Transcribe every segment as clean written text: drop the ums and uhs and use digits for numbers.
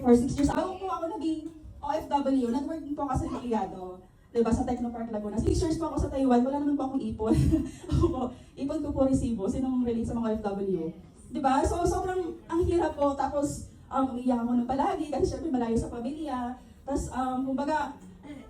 for 6 years. Bago po ako naging OFW, nag-working po ako sa Liquiado. Diba, sa Technopark Laguna. 6 years po ako sa Taiwan, wala naman po akong ipon. Ipon ko po resibo, sinong relate sa mga OFW. Diba? So, sobrang ang hirap po. Tapos, umiiyak ako nung palagi kasi syempre malayo sa pamilya. Tapos, kumbaga,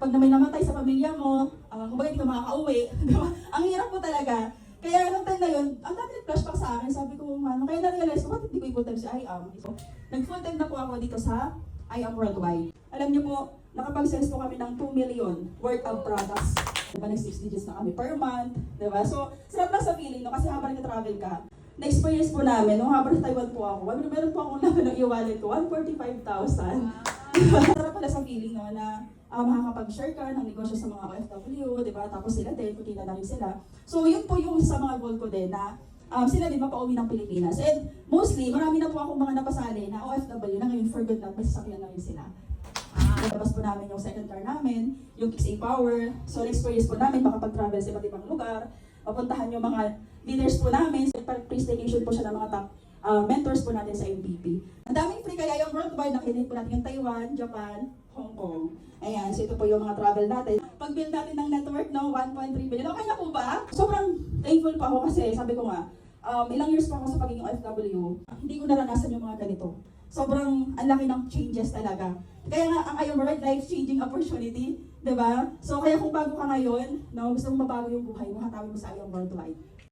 pag na may namatay sa pamilya mo, kumbaga hindi ka makaka-uwi. Diba? Ang hirap po talaga. Kaya nung time na yun, ang dami nag-flashback sa akin. Sabi ko, kaya na-realize ko, bakit hindi ko i-full time si IAM? So, nag-full time na po ako dito sa IAM Worldwide. Alam niyo po, nakapag-sales po kami ng 2 million worth of products. Diba, nag-6 digits na kami per month. Diba? So, sarap lang sa feeling, no? Kasi habang nag-travel ka, na-experience po namin, nung habang sa Taiwan po ako, meron po akong naman ng i-wallet ko, 145,000. Sarap pala sa feeling, no, na makakapag-share ka ng negosyo sa mga OFW, diba? Tapos sila din, kukita na rin sila. So, yun po yung sa mga goal ko din na sila din mapauwi ng Pilipinas. And mostly, marami na po akong mga napasali na OFW na ngayon for good na may sasakyan na rin sila. Nalabas po namin yung second car namin, yung XA Power. So, experience po namin makapag-travel sa iba't ibang lugar. Mapuntahan yung mga leaders po namin. So, pre-staycation po siya ng mga top mentors po natin sa MVP. Ang daming free kaya yung worldwide, nakinig po natin yung Taiwan, Japan, Hong Kong. Ayan, so ito po yung mga travel natin. Pag-build natin ng network, no, 1.3 billion. Okay na po ba? Sobrang thankful pa ako kasi sabi ko nga, ilang years pa ako sa pagiging OFW, hindi ko naranasan yung mga ganito. Sobrang ang laki ng changes talaga. Kaya nga, ang IAM World, life-changing opportunity, diba? So, kaya kung bago ka ngayon, no, gusto mong mabago yung buhay mo, hatawin mo sa IAM Worldwide.